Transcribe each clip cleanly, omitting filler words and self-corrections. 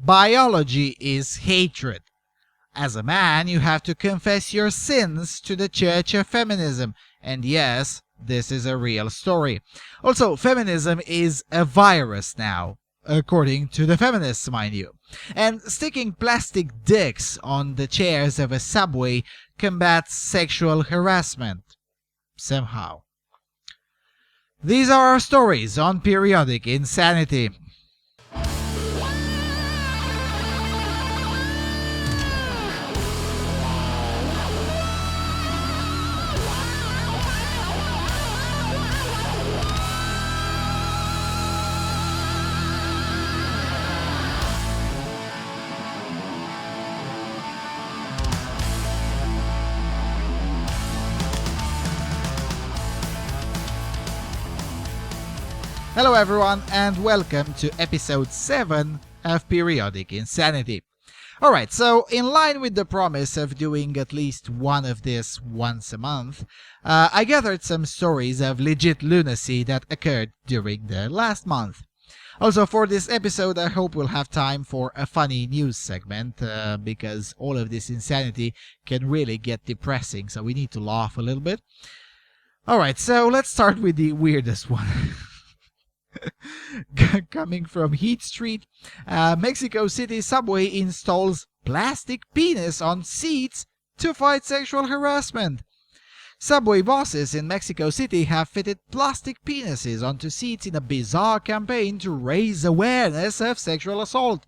Biology is hatred. As a man, you have to confess your sins to the Church of Feminism. And yes, this is a real story. Also, feminism is a virus now, according to the feminists, mind you. And sticking plastic dicks on the chairs of a subway combats sexual harassment. Somehow. These are our stories on Periodic Insanity. Hello everyone and welcome to episode 7 of Periodic Insanity. Alright, so in line with the promise of doing at least one of this once a month, I gathered some stories of legit lunacy that occurred during the last month. Also for this episode I hope we'll have time for a funny news segment, because all of this insanity can really get depressing, so we need to laugh a little bit. Alright, so let's start with the weirdest one. Coming from Heat Street, Mexico City subway installs plastic penis on seats to fight sexual harassment. Subway bosses in Mexico City have fitted plastic penises onto seats in a bizarre campaign to raise awareness of sexual assault.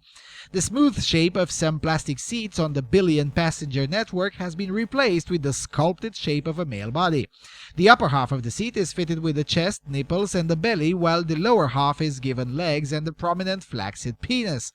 The smooth shape of some plastic seats on the billion-passenger network has been replaced with the sculpted shape of a male body. The upper half of the seat is fitted with the chest, nipples, and the belly, while the lower half is given legs and a prominent flaccid penis.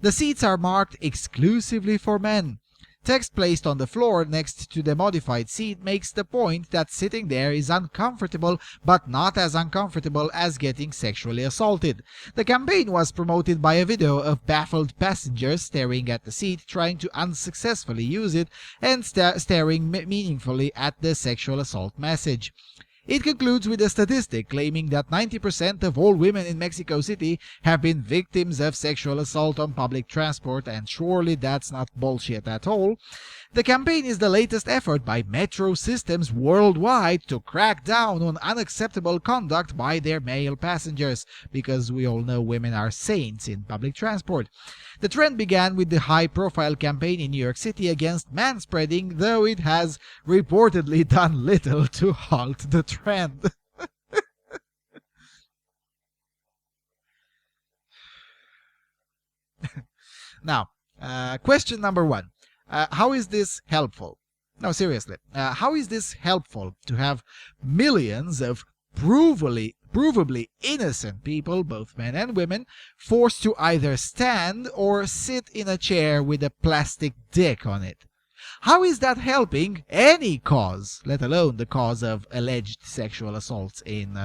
The seats are marked exclusively for men. Text placed on the floor next to the modified seat makes the point that sitting there is uncomfortable, but not as uncomfortable as getting sexually assaulted. The campaign was promoted by a video of baffled passengers staring at the seat, trying to unsuccessfully use it, and staring meaningfully at the sexual assault message. It concludes with a statistic claiming that 90% of all women in Mexico City have been victims of sexual assault on public transport, and surely that's not bullshit at all. The campaign is the latest effort by metro systems worldwide to crack down on unacceptable conduct by their male passengers, because we all know women are saints in public transport. The trend began with the high-profile campaign in New York City against manspreading, though it has reportedly done little to halt the trend. Now, question number 1. How is this helpful? No, seriously. How is this helpful to have millions of provably innocent people, both men and women, forced to either stand or sit in a chair with a plastic dick on it? How is that helping any cause, let alone the cause of alleged sexual assaults in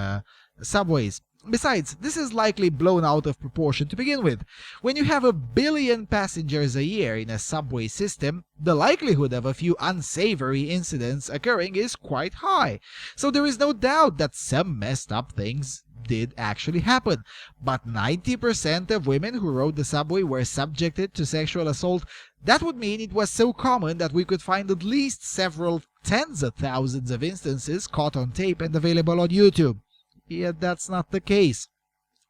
subways? Besides, this is likely blown out of proportion to begin with. When you have 1 billion passengers a year in a subway system, the likelihood of a few unsavory incidents occurring is quite high. So there is no doubt that some messed up things did actually happen. But 90% of women who rode the subway were subjected to sexual assault. That would mean it was so common that we could find at least several tens of thousands of instances caught on tape and available on YouTube. Yet that's not the case.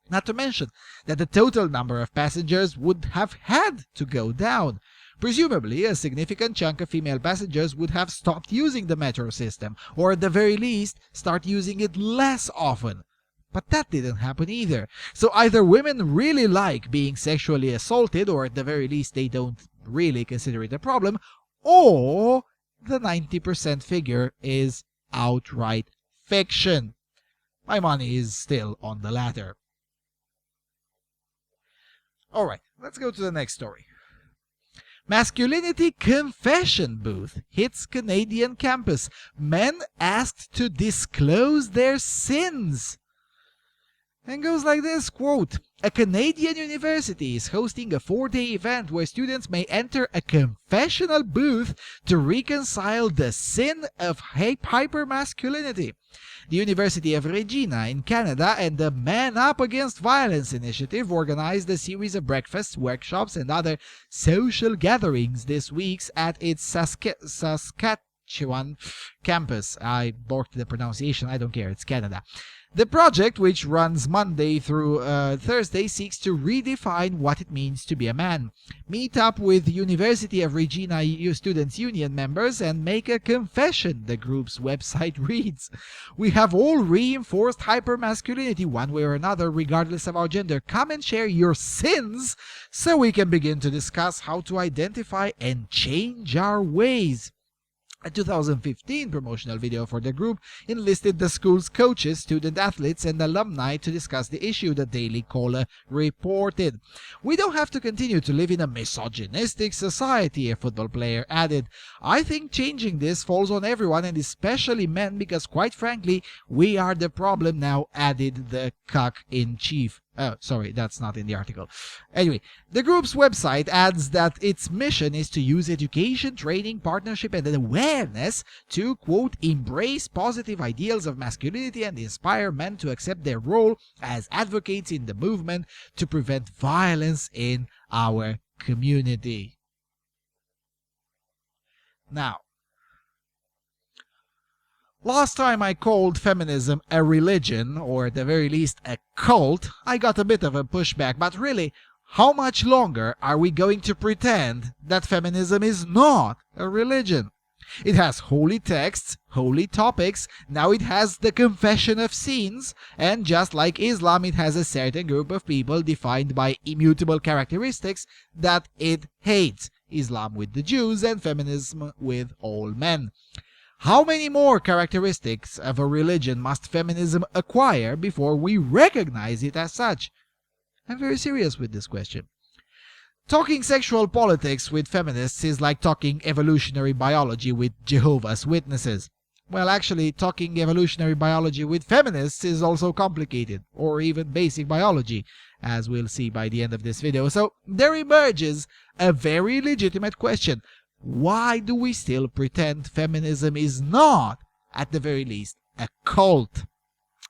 Not to mention that the total number of passengers would have had to go down. Presumably, a significant chunk of female passengers would have stopped using the metro system, or at the very least, start using it less often. But that didn't happen either. So either women really like being sexually assaulted, or at the very least they don't really consider it a problem, or the 90% figure is outright fiction. My money is still on the latter. Alright, let's go to the next story. Masculinity confession booth hits Canadian campus. Men asked to disclose their sins. And goes like this, quote, "A Canadian university is hosting a 4-day event where students may enter a confessional booth to reconcile the sin of hypermasculinity. The University of Regina in Canada and the Man Up Against Violence initiative organized a series of breakfasts, workshops, and other social gatherings this week at its Saskatchewan campus." I borked the pronunciation, I don't care, it's Canada. The project, which runs Monday through Thursday, seeks to redefine what it means to be a man, meet up with University of Regina Students' Union members, and make a confession, the group's website reads. "We have all reinforced hypermasculinity one way or another, regardless of our gender. Come and share your sins so we can begin to discuss how to identify and change our ways." A 2015 promotional video for the group enlisted the school's coaches, student athletes, and alumni to discuss the issue, the Daily Caller reported. "We don't have to continue to live in a misogynistic society," a football player added. "I think changing this falls on everyone, and especially men, because quite frankly, we are the problem now," added the cock-in-chief. Oh, sorry, that's not in the article. Anyway, the group's website adds that its mission is to use education, training, partnership, and awareness to, quote, "embrace positive ideals of masculinity and inspire men to accept their role as advocates in the movement to prevent violence in our community." Now, last time I called feminism a religion, or at the very least a cult, I got a bit of a pushback, but really, how much longer are we going to pretend that feminism is not a religion? It has holy texts, holy topics, now it has the confession of sins, and just like Islam, it has a certain group of people defined by immutable characteristics that it hates. Islam with the Jews and feminism with all men. How many more characteristics of a religion must feminism acquire before we recognize it as such? I'm very serious with this question. Talking sexual politics with feminists is like talking evolutionary biology with Jehovah's Witnesses. Well, actually, talking evolutionary biology with feminists is also complicated, or even basic biology, as we'll see by the end of this video. So there emerges a very legitimate question. Why do we still pretend feminism is not, at the very least, a cult?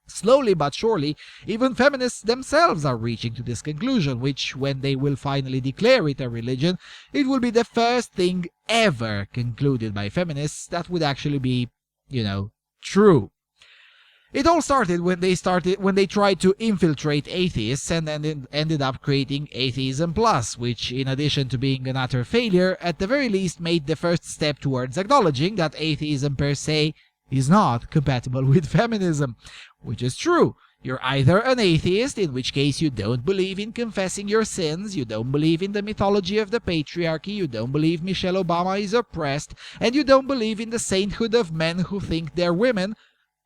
Slowly but surely, even feminists themselves are reaching to this conclusion, which, when they will finally declare it a religion, it will be the first thing ever concluded by feminists that would actually be, true. It all started when they tried to infiltrate atheists and then ended up creating Atheism Plus, which, in addition to being an utter failure, at the very least made the first step towards acknowledging that atheism per se is not compatible with feminism. Which is true. You're either an atheist, in which case you don't believe in confessing your sins, you don't believe in the mythology of the patriarchy, you don't believe Michelle Obama is oppressed, and you don't believe in the sainthood of men who think they're women,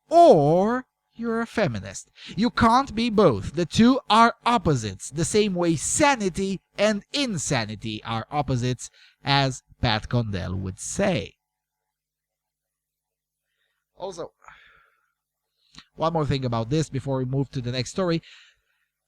or you're a feminist. You can't be both. The two are opposites, the same way sanity and insanity are opposites, as Pat Condell would say. Also, one more thing about this before we move to the next story.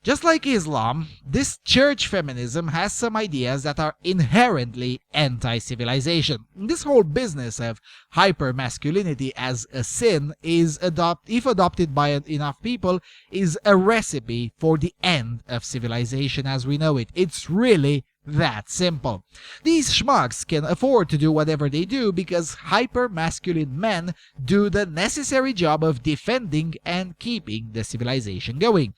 Just like Islam, this church feminism has some ideas that are inherently anti-civilization. This whole business of hypermasculinity as a sin is, if adopted by enough people, is a recipe for the end of civilization as we know it. It's really that simple. These schmucks can afford to do whatever they do because hyper-masculine men do the necessary job of defending and keeping the civilization going.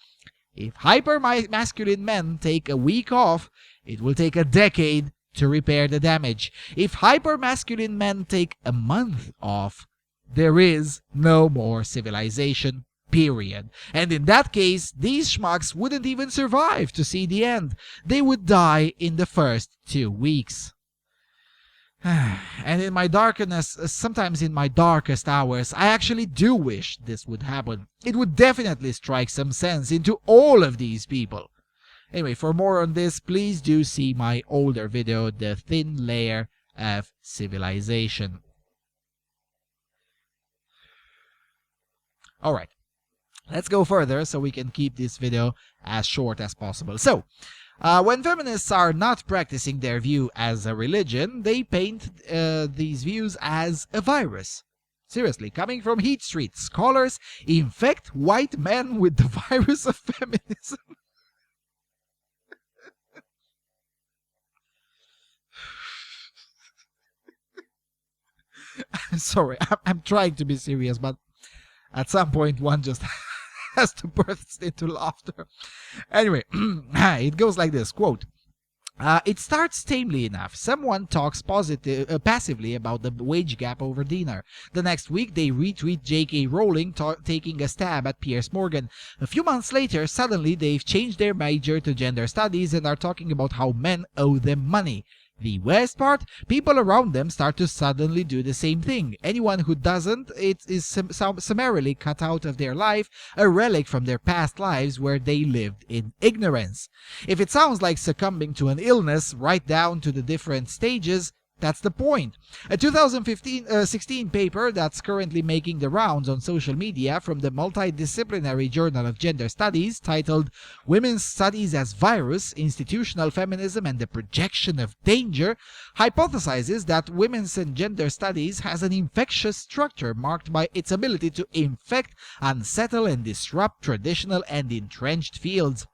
If hyper-masculine men take a week off, it will take a decade to repair the damage. If hyper-masculine men take a month off, there is no more civilization, period. And in that case, these schmucks wouldn't even survive to see the end. They would die in the first 2 weeks. And in my sometimes in my darkest hours, I actually do wish this would happen. It would definitely strike some sense into all of these people. Anyway, for more on this, please do see my older video, The Thin Layer of Civilization. Alright, Let's go further so we can keep this video as short as possible. So, when feminists are not practicing their view as a religion, they paint these views as a virus. Seriously, coming from Heat Street, scholars infect white men with the virus of feminism. I'm sorry, I'm trying to be serious, but at some point one just has to burst into laughter. Anyway, it goes like this, quote, it starts tamely enough. Someone talks passively about the wage gap over dinner. The next week, they retweet J.K. Rowling taking a stab at Piers Morgan. A few months later, suddenly they've changed their major to gender studies and are talking about how men owe them money. The worst part, people around them start to suddenly do the same thing. Anyone who doesn't, it is summarily cut out of their life, a relic from their past lives where they lived in ignorance. If it sounds like succumbing to an illness right down to the different stages, that's the point. A 2016 paper that's currently making the rounds on social media from the multidisciplinary Journal of Gender Studies, titled Women's Studies as Virus, Institutional Feminism and the Projection of Danger, hypothesizes that women's and gender studies has an infectious structure marked by its ability to infect, unsettle and disrupt traditional and entrenched fields.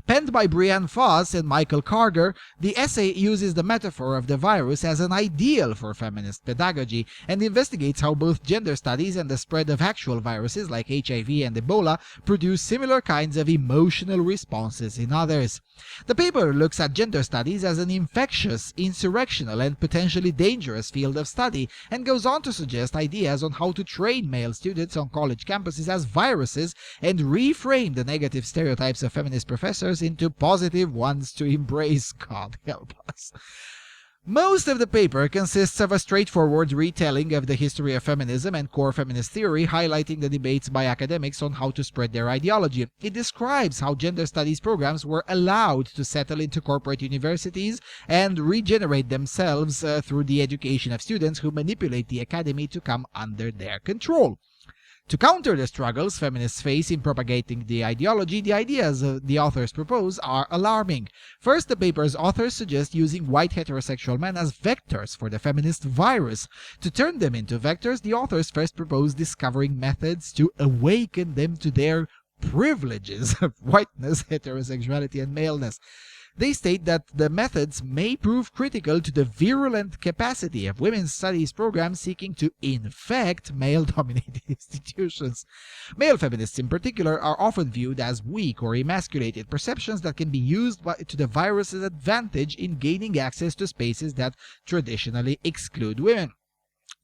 Penned by Brianne Foss and Michael Carger, the essay uses the metaphor of the virus as an ideal for feminist pedagogy and investigates how both gender studies and the spread of actual viruses like HIV and Ebola produce similar kinds of emotional responses in others. The paper looks at gender studies as an infectious, insurrectional, and potentially dangerous field of study and goes on to suggest ideas on how to train male students on college campuses as viruses and reframe the negative stereotypes of feminist professors into positive ones to embrace. God help us. Most of the paper consists of a straightforward retelling of the history of feminism and core feminist theory, highlighting the debates by academics on how to spread their ideology. It describes how gender studies programs were allowed to settle into corporate universities and regenerate themselves through the education of students who manipulate the academy to come under their control. To counter the struggles feminists face in propagating the ideology, the ideas the authors propose are alarming. First, the paper's authors suggest using white heterosexual men as vectors for the feminist virus. To turn them into vectors, the authors first propose discovering methods to awaken them to their privileges of whiteness, heterosexuality, and maleness. They state that the methods may prove critical to the virulent capacity of women's studies programs seeking to infect male-dominated institutions. Male feminists in particular are often viewed as weak or emasculated perceptions that can be used to the virus's advantage in gaining access to spaces that traditionally exclude women.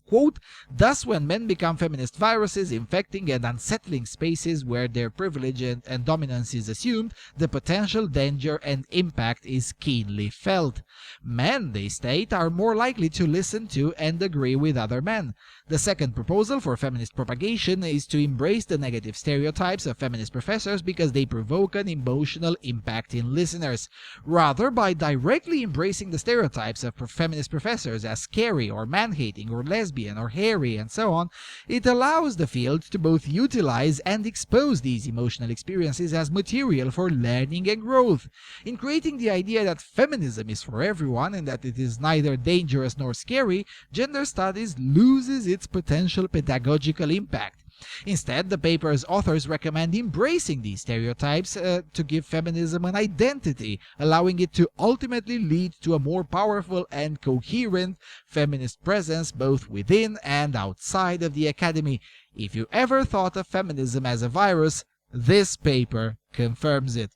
Quote, thus when men become feminist viruses infecting and unsettling spaces where their privilege and dominance is assumed, the potential danger and impact is keenly felt. Men, they state, are more likely to listen to and agree with other men. The second proposal for feminist propagation is to embrace the negative stereotypes of feminist professors because they provoke an emotional impact in listeners. Rather, by directly embracing the stereotypes of feminist professors as scary or man-hating or lesbian or hairy and so on, it allows the field to both utilize and expose these emotional experiences as material for learning and growth. In creating the idea that feminism is for everyone and that it is neither dangerous nor scary, gender studies loses its potential pedagogical impact. Instead, the paper's authors recommend embracing these stereotypes to give feminism an identity, allowing it to ultimately lead to a more powerful and coherent feminist presence both within and outside of the academy. If you ever thought of feminism as a virus, this paper confirms it.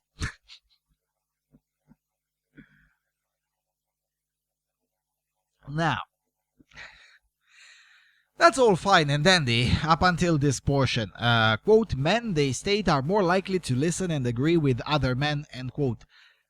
Now, that's all fine and dandy up until this portion. Quote, men, they state, are more likely to listen and agree with other men, end quote.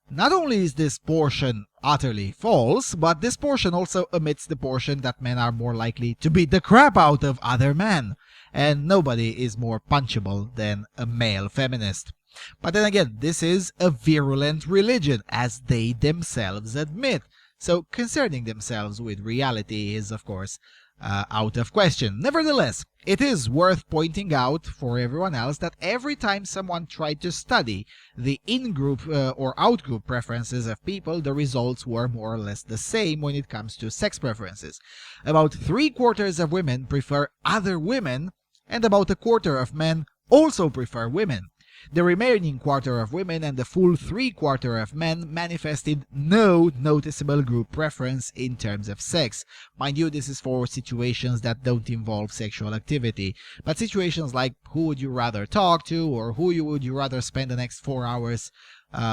Not only is this portion utterly false, but this portion also omits the portion that men are more likely to beat the crap out of other men. And nobody is more punchable than a male feminist. But then again, this is a virulent religion, as they themselves admit. So concerning themselves with reality is, of course, out of question. Nevertheless, it is worth pointing out for everyone else that every time someone tried to study the in-group or out-group preferences of people, the results were more or less the same when it comes to sex preferences. About 3/4 of women prefer other women, and about 1/4 of men also prefer women. The remaining quarter of women and the full 3/4 of men manifested no noticeable group preference in terms of sex. Mind you, this is for situations that don't involve sexual activity, but situations like who would you rather talk to or would you rather spend the next 4 hours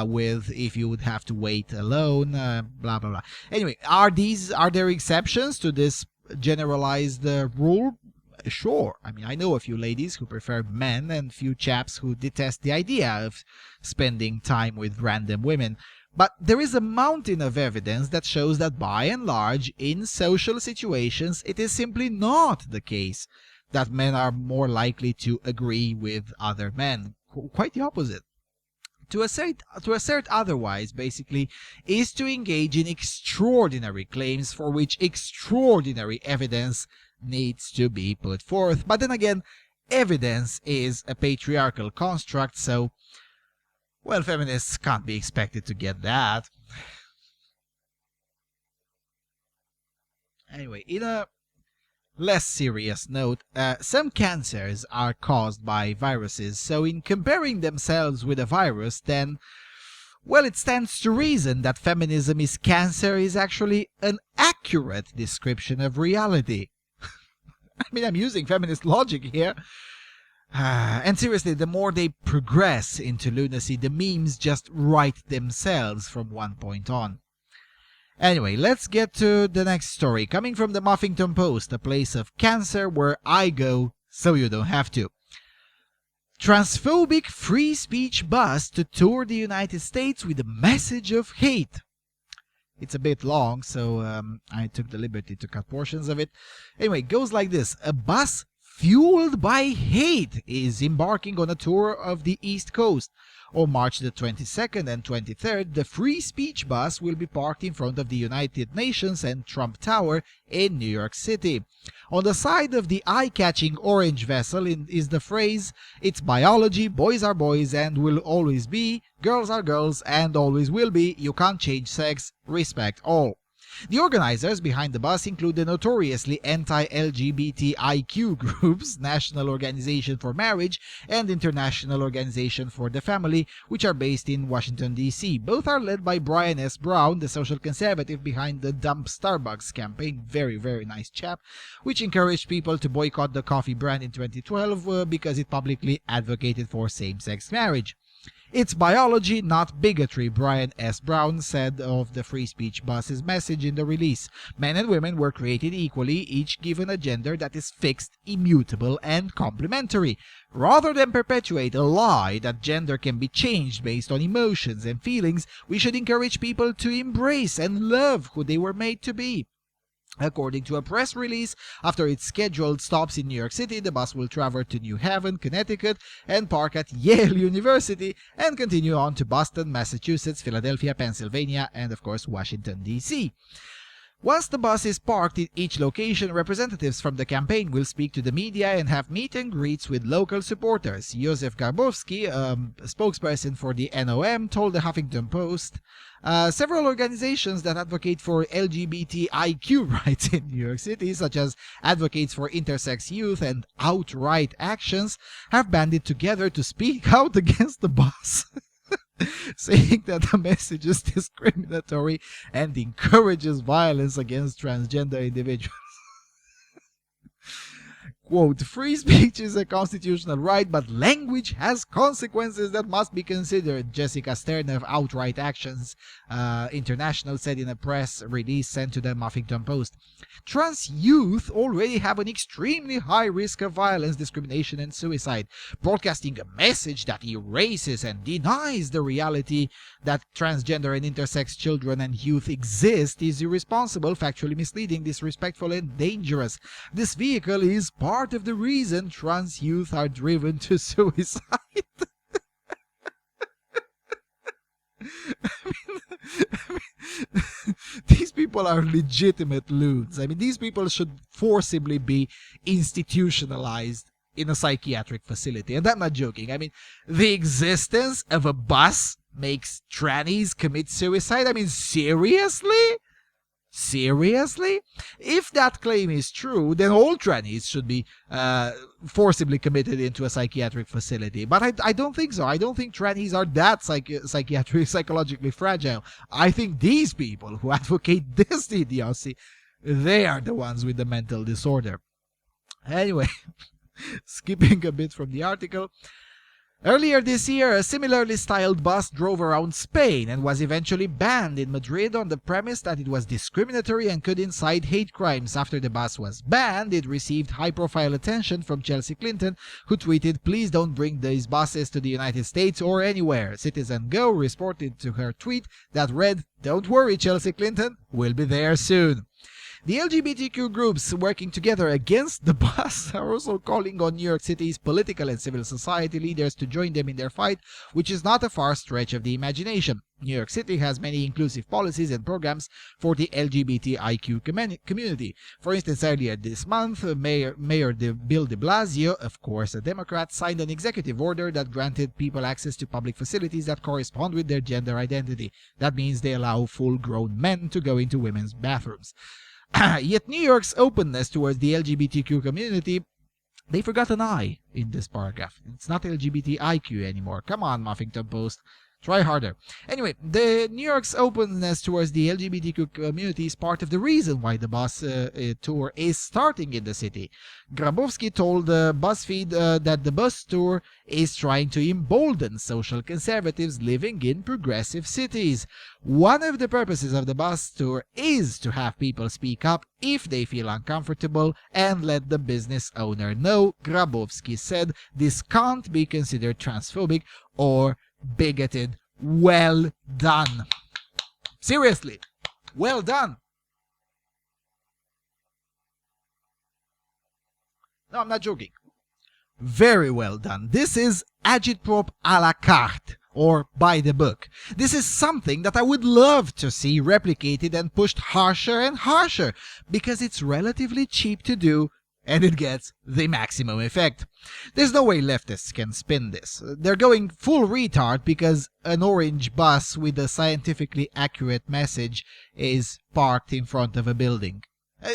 with if you would have to wait alone, blah blah blah. Anyway, are there exceptions to this generalized rule? Sure. I mean, I know a few ladies who prefer men and few chaps who detest the idea of spending time with random women. But there is a mountain of evidence that shows that by and large, in social situations, it is simply not the case that men are more likely to agree with other men. Quite the opposite. To assert otherwise, basically, is to engage in extraordinary claims for which extraordinary evidence needs to be put forth. But then again, evidence is a patriarchal construct, so, well, feminists can't be expected to get that. Anyway, in a less serious note, some cancers are caused by viruses, so in comparing themselves with a virus, then, well, it stands to reason that feminism is cancer is actually an accurate description of reality. I mean, I'm using feminist logic here. And seriously, the more they progress into lunacy, the memes just write themselves from one point on. Anyway, let's get to the next story, coming from the Huffington Post, a place of cancer where I go so you don't have to. Transphobic free speech bus to tour the United States with a message of hate. It's a bit long, so I took the liberty to cut portions of it. Anyway, it goes like this. A bus fueled by hate is embarking on a tour of the East Coast. On March the 22nd and 23rd, the free speech bus will be parked in front of the United Nations and Trump Tower in New York City. On the side of the eye-catching orange vessel is the phrase, "It's biology, boys are boys and will always be, girls are girls and always will be, you can't change sex, respect all." The organizers behind the bus include the notoriously anti-LGBTIQ groups National Organization for Marriage and International Organization for the Family, which are based in Washington, D.C. Both are led by Brian S. Brown, the social conservative behind the Dump Starbucks campaign, very, very nice chap, which encouraged people to boycott the coffee brand in 2012 because it publicly advocated for same-sex marriage. "It's biology, not bigotry," Brian S. Brown said of the free speech bus's message in the release. "Men and women were created equally, each given a gender that is fixed, immutable, and complementary. Rather than perpetuate a lie that gender can be changed based on emotions and feelings, we should encourage people to embrace and love who they were made to be." According to a press release, after its scheduled stops in New York City, the bus will travel to New Haven, Connecticut, and park at Yale University, and continue on to Boston, Massachusetts, Philadelphia, Pennsylvania, and of course Washington, D.C. Once the bus is parked in each location, representatives from the campaign will speak to the media and have meet and greets with local supporters. Josef Garbowski, a spokesperson for the NOM, told the Huffington Post, several organizations that advocate for LGBTIQ rights in New York City, such as Advocates for Intersex Youth and Outright Actions, have banded together to speak out against the bus. Saying that the message is discriminatory and encourages violence against transgender individuals. Quote, "Free speech is a constitutional right, but language has consequences that must be considered," Jessica Stern of Outright Actions International said in a press release sent to the Huffington Post. "Trans youth already have an extremely high risk of violence, discrimination, and suicide. Broadcasting a message that erases and denies the reality that transgender and intersex children and youth exist is irresponsible, factually misleading, disrespectful, and dangerous. This vehicle is part of the reason trans youth are driven to suicide." These people people are legitimate loons. I mean, these people should forcibly be institutionalized in a psychiatric facility. And I'm not joking. I mean, the existence of a bus makes trannies commit suicide? I mean, seriously? Seriously? If that claim is true, then all trannies should be forcibly committed into a psychiatric facility. But I don't think so. I don't think trannies are that psychologically fragile. I think these people who advocate this idiocy, they are the ones with the mental disorder. Anyway, skipping a bit from the article. Earlier this year, a similarly styled bus drove around Spain and was eventually banned in Madrid on the premise that it was discriminatory and could incite hate crimes. After the bus was banned, it received high-profile attention from Chelsea Clinton, who tweeted, "Please don't bring these buses to the United States or anywhere." Citizen Go responded to her tweet that read, "Don't worry, Chelsea Clinton, we'll be there soon." The LGBTQ groups working together against the bus are also calling on New York City's political and civil society leaders to join them in their fight, which is not a far stretch of the imagination. New York City has many inclusive policies and programs for the LGBTIQ community. For instance, earlier this month, Mayor Bill de Blasio, of course a Democrat, signed an executive order that granted people access to public facilities that correspond with their gender identity. That means they allow full-grown men to go into women's bathrooms. Yet New York's openness towards the LGBTQ community, they forgot an I in this paragraph. It's not LGBTIQ anymore. Come on, Huffington Post. Try harder. Anyway, the New York's openness towards the LGBTQ community is part of the reason why the bus tour is starting in the city. Grabowski told BuzzFeed that the bus tour is trying to embolden social conservatives living in progressive cities. One of the purposes of the bus tour is to have people speak up if they feel uncomfortable and let the business owner know, Grabowski said. This can't be considered transphobic or bigoted. Well done. Seriously, well done. No, I'm not joking. Very well done. This is agitprop à la carte, or by the book. This is something that I would love to see replicated and pushed harsher and harsher, because it's relatively cheap to do and it gets the maximum effect. There's no way leftists can spin this. They're going full retard because an orange bus with a scientifically accurate message is parked in front of a building.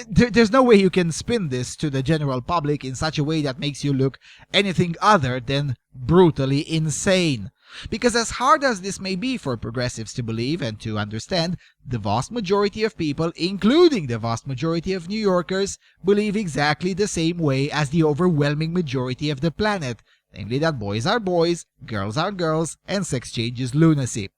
There's no way you can spin this to the general public in such a way that makes you look anything other than brutally insane. Because as hard as this may be for progressives to believe and to understand, the vast majority of people, including the vast majority of New Yorkers, believe exactly the same way as the overwhelming majority of the planet, namely that boys are boys, girls are girls, and sex change is lunacy.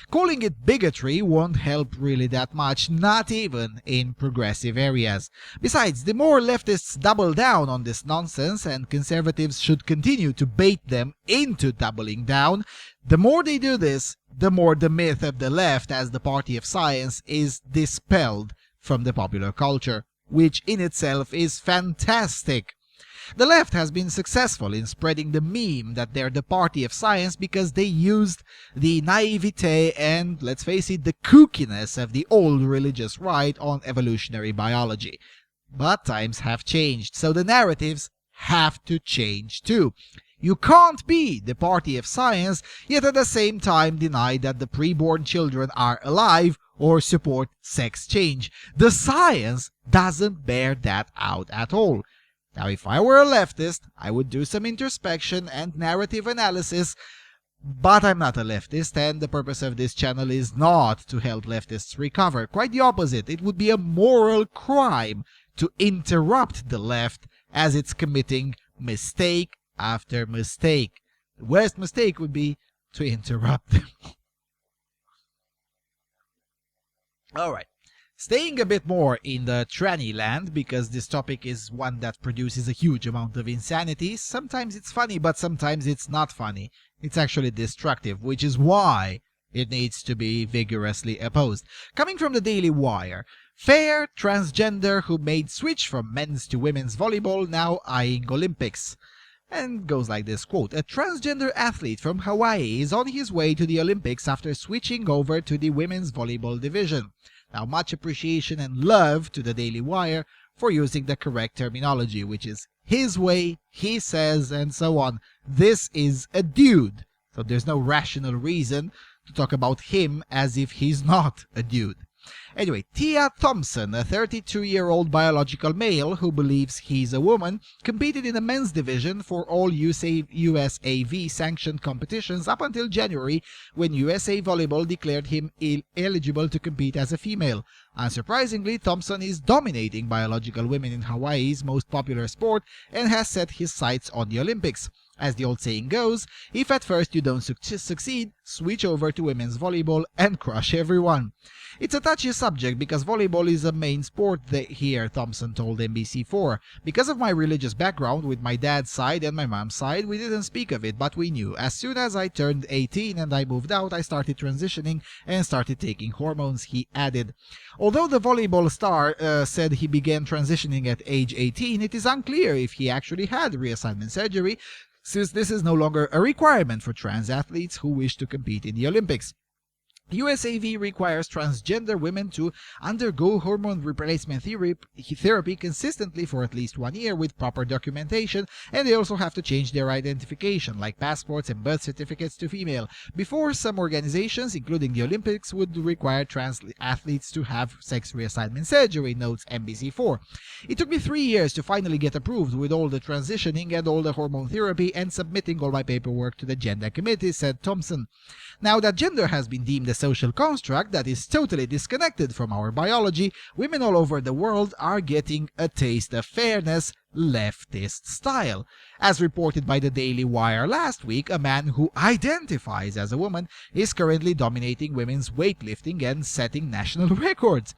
Calling it bigotry won't help really that much, not even in progressive areas. Besides, the more leftists double down on this nonsense, and conservatives should continue to bait them into doubling down, the more they do this, the more the myth of the left as the party of science is dispelled from the popular culture, which in itself is fantastic. The left has been successful in spreading the meme that they're the party of science because they used the naivete and, let's face it, the kookiness of the old religious right on evolutionary biology. But times have changed, so the narratives have to change too. You can't be the party of science, yet at the same time deny that the preborn children are alive or support sex change. The science doesn't bear that out at all. Now, if I were a leftist, I would do some introspection and narrative analysis, but I'm not a leftist, and the purpose of this channel is not to help leftists recover. Quite the opposite. It would be a moral crime to interrupt the left as it's committing mistake after mistake. The worst mistake would be to interrupt them. Alright. Staying a bit more in the tranny land, because this topic is one that produces a huge amount of insanity. Sometimes it's funny, but sometimes it's not funny. It's actually destructive, which is why it needs to be vigorously opposed. Coming from the Daily Wire, fair transgender who made switch from men's to women's volleyball now eyeing Olympics. And goes like this, quote, "A transgender athlete from Hawaii is on his way to the Olympics after switching over to the women's volleyball division. Now, much appreciation and love to the Daily Wire for using the correct terminology, which is his way, he says, and so on. This is a dude. So there's no rational reason to talk about him as if he's not a dude. Anyway, Tia Thompson, a 32-year-old biological male who believes he's a woman, competed in the men's division for all USAV sanctioned competitions up until January, when USA Volleyball declared him eligible to compete as a female. Unsurprisingly, Thompson is dominating biological women in Hawaii's most popular sport and has set his sights on the Olympics. As the old saying goes, if at first you don't succeed, switch over to women's volleyball and crush everyone. It's a touchy subject because volleyball is a main sport here, Thompson told NBC4. Because of my religious background with my dad's side and my mom's side, we didn't speak of it, but we knew. As soon as I turned 18 and I moved out, I started transitioning and started taking hormones, he added. Although the volleyball star said he began transitioning at age 18, it is unclear if he actually had reassignment surgery, since this is no longer a requirement for trans athletes who wish to compete in the Olympics. USAV requires transgender women to undergo hormone replacement therapy consistently for at least 1 year with proper documentation, and they also have to change their identification, like passports and birth certificates, to female. Before, some organizations, including the Olympics, would require trans athletes to have sex reassignment surgery, notes NBC4. It took me 3 years to finally get approved with all the transitioning and all the hormone therapy and submitting all my paperwork to the gender committee, said Thompson. Now that gender has been deemed a social construct that is totally disconnected from our biology, women all over the world are getting a taste of fairness, leftist style. As reported by the Daily Wire last week, a man who identifies as a woman is currently dominating women's weightlifting and setting national records.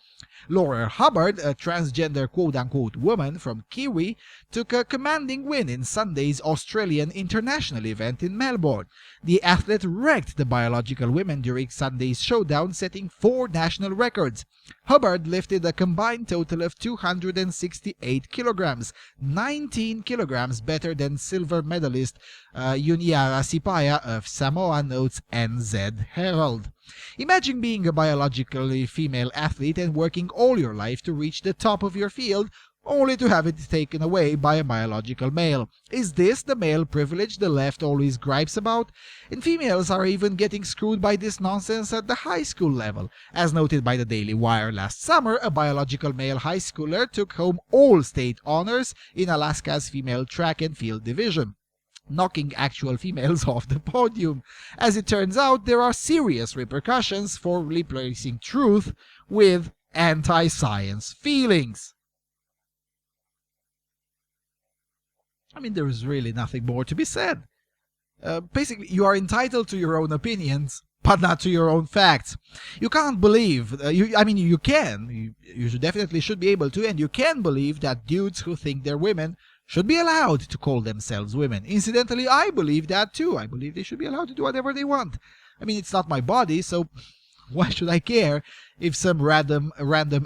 Laura Hubbard, a transgender quote-unquote woman from Kiwi, took a commanding win in Sunday's Australian International event in Melbourne. The athlete wrecked the biological women during Sunday's showdown, setting 4 national records. Hubbard lifted a combined total of 268 kilograms, 19 kilograms better than silver medalist Yuniara Sipaya of Samoa, notes NZ Herald. Imagine being a biologically female athlete and working all your life to reach the top of your field, only to have it taken away by a biological male. Is this the male privilege the left always gripes about? And females are even getting screwed by this nonsense at the high school level. As noted by the Daily Wire last summer, a biological male high schooler took home all state honors in Alaska's female track and field division, knocking actual females off the podium. As it turns out, there are serious repercussions for replacing truth with anti-science feelings. I mean, there is really nothing more to be said. Basically, you are entitled to your own opinions, but not to your own facts. You can't believe, you can, you definitely should be able to, and you can believe that dudes who think they're women should be allowed to call themselves women. Incidentally, I believe that too. I believe they should be allowed to do whatever they want. I mean, it's not my body, so why should I care if some random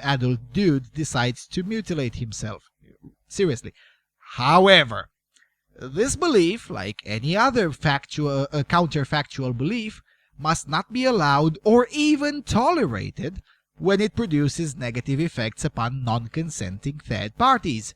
adult dude decides to mutilate himself? Seriously. However, this belief, like any other counterfactual belief, must not be allowed or even tolerated when it produces negative effects upon non-consenting third parties.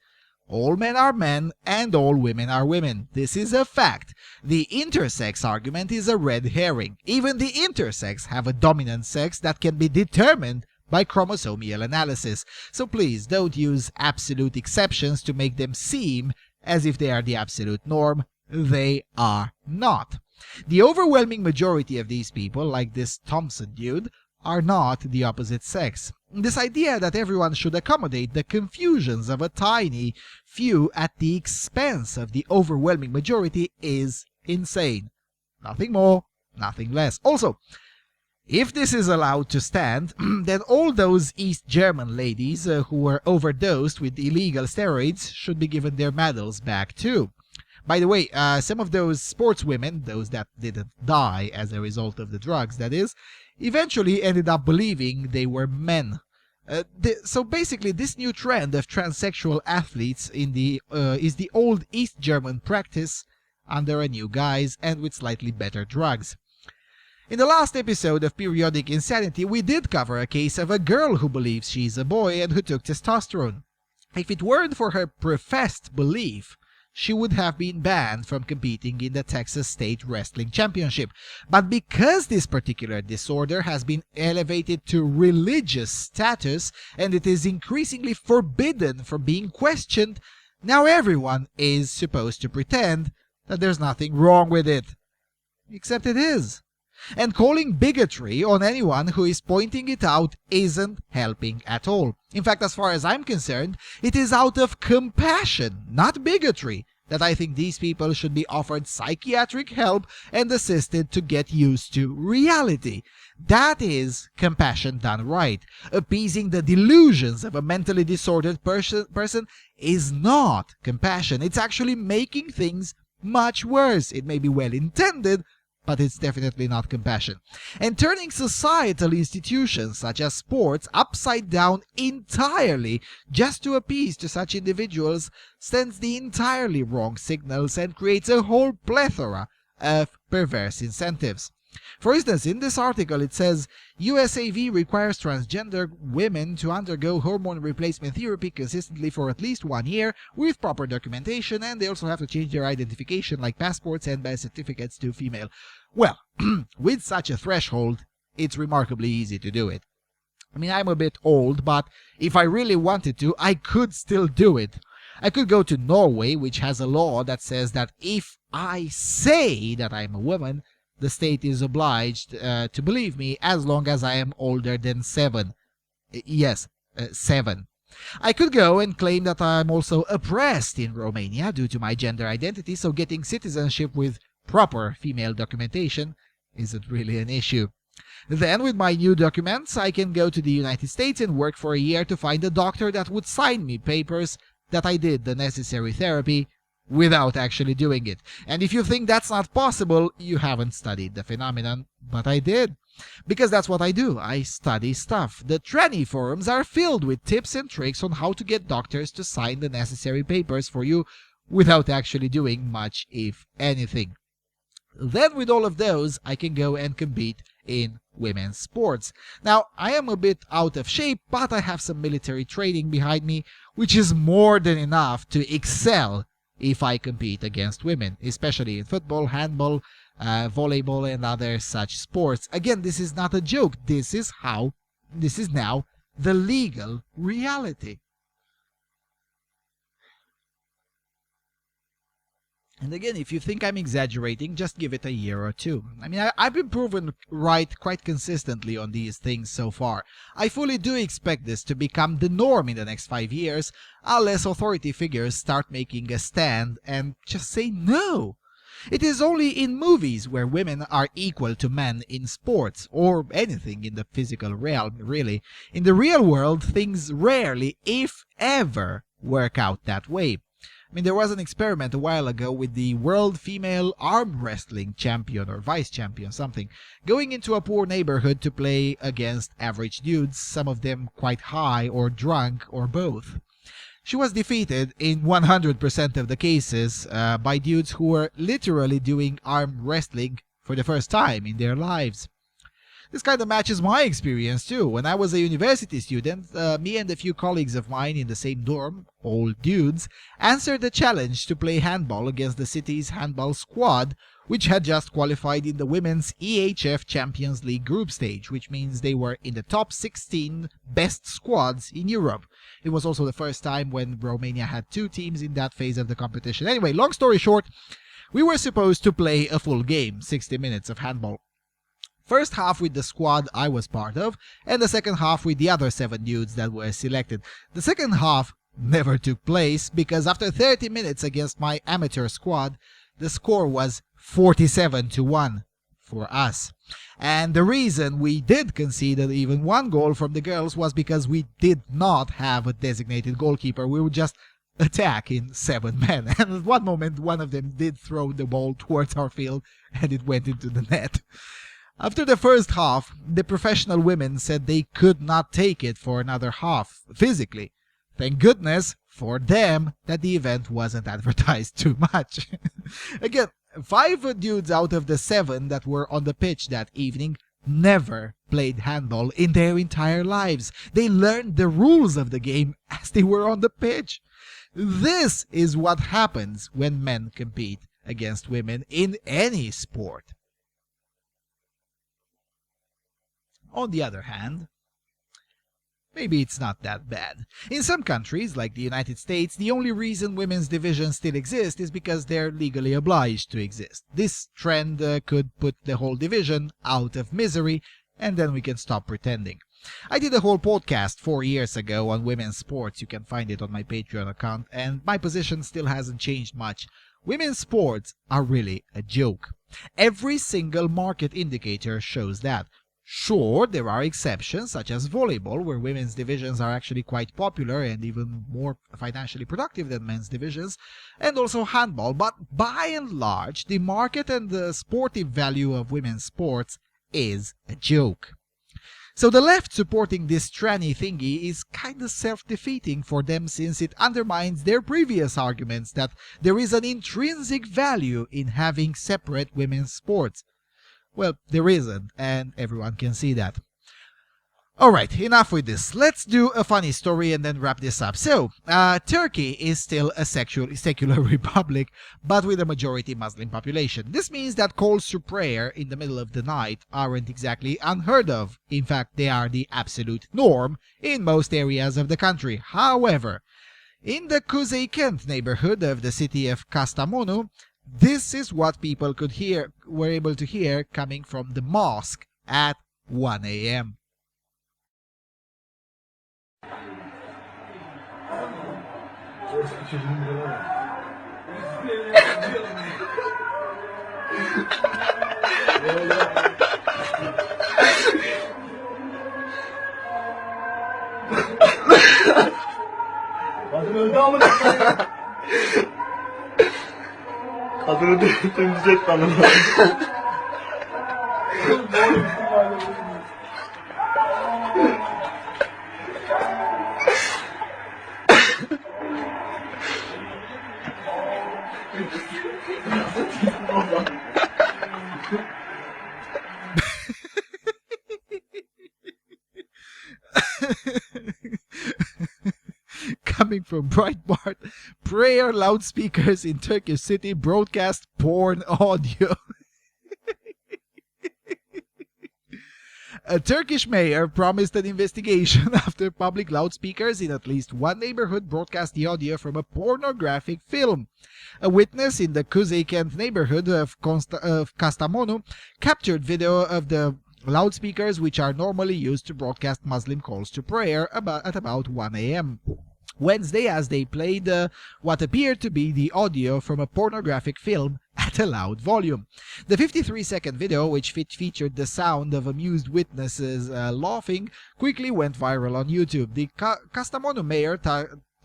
All men are men and all women are women. This is a fact. The intersex argument is a red herring. Even the intersex have a dominant sex that can be determined by chromosomal analysis. So please don't use absolute exceptions to make them seem as if they are the absolute norm. They are not. The overwhelming majority of these people, like this Thompson dude, are not the opposite sex. This idea that everyone should accommodate the confusions of a tiny few at the expense of the overwhelming majority is insane. Nothing more, nothing less. Also, if this is allowed to stand, then all those East German ladies who were overdosed with illegal steroids should be given their medals back too. By the way, some of those sportswomen, those that didn't die as a result of the drugs, that is, eventually ended up believing they were men. So basically, this new trend of transsexual athletes is the old East German practice under a new guise and with slightly better drugs. In the last episode of Periodic Insanity, we did cover a case of a girl who believes she's a boy and who took testosterone. If it weren't for her professed belief, she would have been banned from competing in the Texas State Wrestling Championship. But because this particular disorder has been elevated to religious status and it is increasingly forbidden from being questioned, now everyone is supposed to pretend that there's nothing wrong with it. Except it is. And calling bigotry on anyone who is pointing it out isn't helping at all. In fact, as far as I'm concerned, it is out of compassion, not bigotry, that I think these people should be offered psychiatric help and assisted to get used to reality. That is compassion done right. Appeasing the delusions of a mentally disordered person is not compassion. It's actually making things much worse. It may be well intended, but it's definitely not compassion. And turning societal institutions such as sports upside down entirely just to appease to such individuals sends the entirely wrong signals and creates a whole plethora of perverse incentives. For instance, in this article it says USAV requires transgender women to undergo hormone replacement therapy consistently for at least 1 year with proper documentation, and they also have to change their identification like passports and birth certificates to female. Well, with such a threshold, it's remarkably easy to do it. I mean, I'm a bit old, but if I really wanted to, I could still do it. I could go to Norway, which has a law that says that if I say that I'm a woman, the state is obliged to believe me as long as I am older than 7. Yes, 7. I could go and claim that I'm also oppressed in Romania due to my gender identity, so getting citizenship with proper female documentation isn't really an issue. Then, with my new documents, I can go to the United States and work for a year to find a doctor that would sign me papers that I did the necessary therapy without actually doing it. And if you think that's not possible, you haven't studied the phenomenon, but I did. Because that's what I do. I study stuff. The tranny forums are filled with tips and tricks on how to get doctors to sign the necessary papers for you without actually doing much, if anything. Then with all of those, I can go and compete in women's sports. Now, I am a bit out of shape, but I have some military training behind me, which is more than enough to excel if I compete against women, especially in football, handball, volleyball, and other such sports. Again, this is not a joke. This is now the legal reality. And again, if you think I'm exaggerating, just give it a year or two. I mean, I've been proven right quite consistently on these things so far. I fully do expect this to become the norm in the next 5 years, unless authority figures start making a stand and just say no. It is only in movies where women are equal to men in sports, or anything in the physical realm, really. In the real world, things rarely, if ever, work out that way. I mean, there was an experiment a while ago with the world female arm wrestling champion or vice champion, something, going into a poor neighborhood to play against average dudes, some of them quite high or drunk or both. She was defeated in 100% of the cases by dudes who were literally doing arm wrestling for the first time in their lives. This kind of matches my experience too. When I was a university student, me and a few colleagues of mine in the same dorm, old dudes, answered the challenge to play handball against the city's handball squad, which had just qualified in the Women's EHF Champions League group stage, which means they were in the top 16 best squads in Europe. It was also the first time when Romania had 2 teams in that phase of the competition. Anyway, long story short, we were supposed to play a full game, 60 minutes of handball. First half with the squad I was part of, and the second half with the other 7 dudes that were selected. The second half never took place because after 30 minutes against my amateur squad, the score was 47-1 for us. And the reason we did concede even 1 goal from the girls was because we did not have a designated goalkeeper. We would just attack in 7 men. And at one moment, one of them did throw the ball towards our field and it went into the net. After the first half, the professional women said they could not take it for another half, physically. Thank goodness for them that the event wasn't advertised too much. Again, 5 dudes out of the 7 that were on the pitch that evening never played handball in their entire lives. They learned the rules of the game as they were on the pitch. This is what happens when men compete against women in any sport. On the other hand, maybe it's not that bad. In some countries, like the United States, the only reason women's divisions still exist is because they're legally obliged to exist. This trend could put the whole division out of misery, and then we can stop pretending. I did a whole podcast 4 years ago on women's sports. You can find it on my Patreon account, and my position still hasn't changed much. Women's sports are really a joke. Every single market indicator shows that. Sure, there are exceptions, such as volleyball, where women's divisions are actually quite popular and even more financially productive than men's divisions, and also handball, but by and large, the market and the sportive value of women's sports is a joke. So the left supporting this tranny thingy is kinda self-defeating for them, since it undermines their previous arguments that there is an intrinsic value in having separate women's sports. Well, there isn't, and everyone can see that. Alright, enough with this. Let's do a funny story and then wrap this up. So, Turkey is still a secular republic, but with a majority Muslim population. This means that calls to prayer in the middle of the night aren't exactly unheard of. In fact, they are the absolute norm in most areas of the country. However, in the Kuzey-Kent neighborhood of the city of Kastamonu, this is what people were able to hear coming from the mosque at 1 a.m. Kadını temizlet bana. Coming from Breitbart, prayer loudspeakers in Turkish city broadcast porn audio. A Turkish mayor promised an investigation after public loudspeakers in at least one neighborhood broadcast the audio from a pornographic film. A witness in the Kuzey-Kent neighborhood of Kastamonu captured video of the loudspeakers, which are normally used to broadcast Muslim calls to prayer at about 1 a.m. Wednesday, as they played what appeared to be the audio from a pornographic film at a loud volume. The 53-second video, which featured the sound of amused witnesses laughing, quickly went viral on YouTube. The Kastamonu mayor,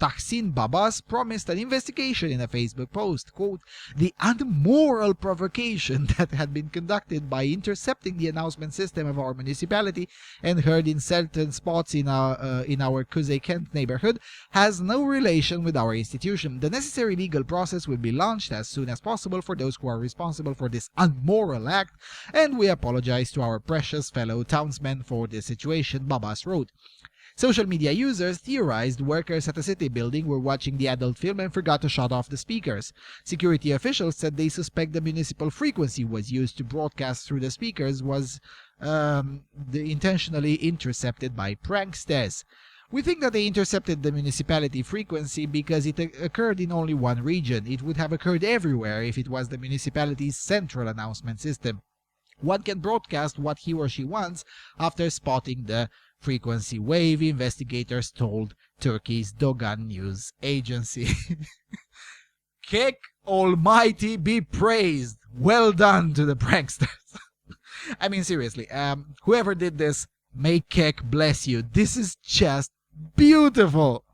Tahsin Babas, promised an investigation in a Facebook post. Quote, "The unmoral provocation that had been conducted by intercepting the announcement system of our municipality and heard in certain spots in our Kuzey-Kent neighborhood has no relation with our institution. The necessary legal process will be launched as soon as possible for those who are responsible for this unmoral act, and we apologize to our precious fellow townsmen for this situation," Babas wrote. Social media users theorized workers at a city building were watching the adult film and forgot to shut off the speakers. Security officials said they suspect the municipal frequency was used to broadcast through the speakers was intentionally intercepted by pranksters. "We think that they intercepted the municipality frequency because it occurred in only one region. It would have occurred everywhere if it was the municipality's central announcement system. One can broadcast what he or she wants after spotting the frequency wave," investigators told Turkey's Dogan news agency. Kek Almighty be praised. Well done to the pranksters. I mean, seriously, whoever did this, may Kek bless you. This is just beautiful.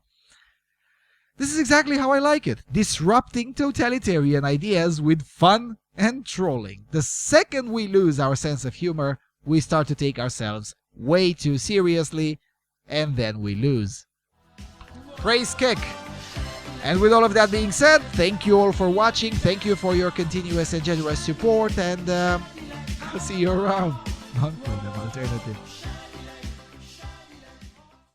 This is exactly how I like it. Disrupting totalitarian ideas with fun and trolling. The second we lose our sense of humor, we start to take ourselves way too seriously, and then we lose. Praise Kek! And with all of that being said, thank you all for watching. Thank you for your continuous and generous support. And I'll see you around on Freedom Alternative.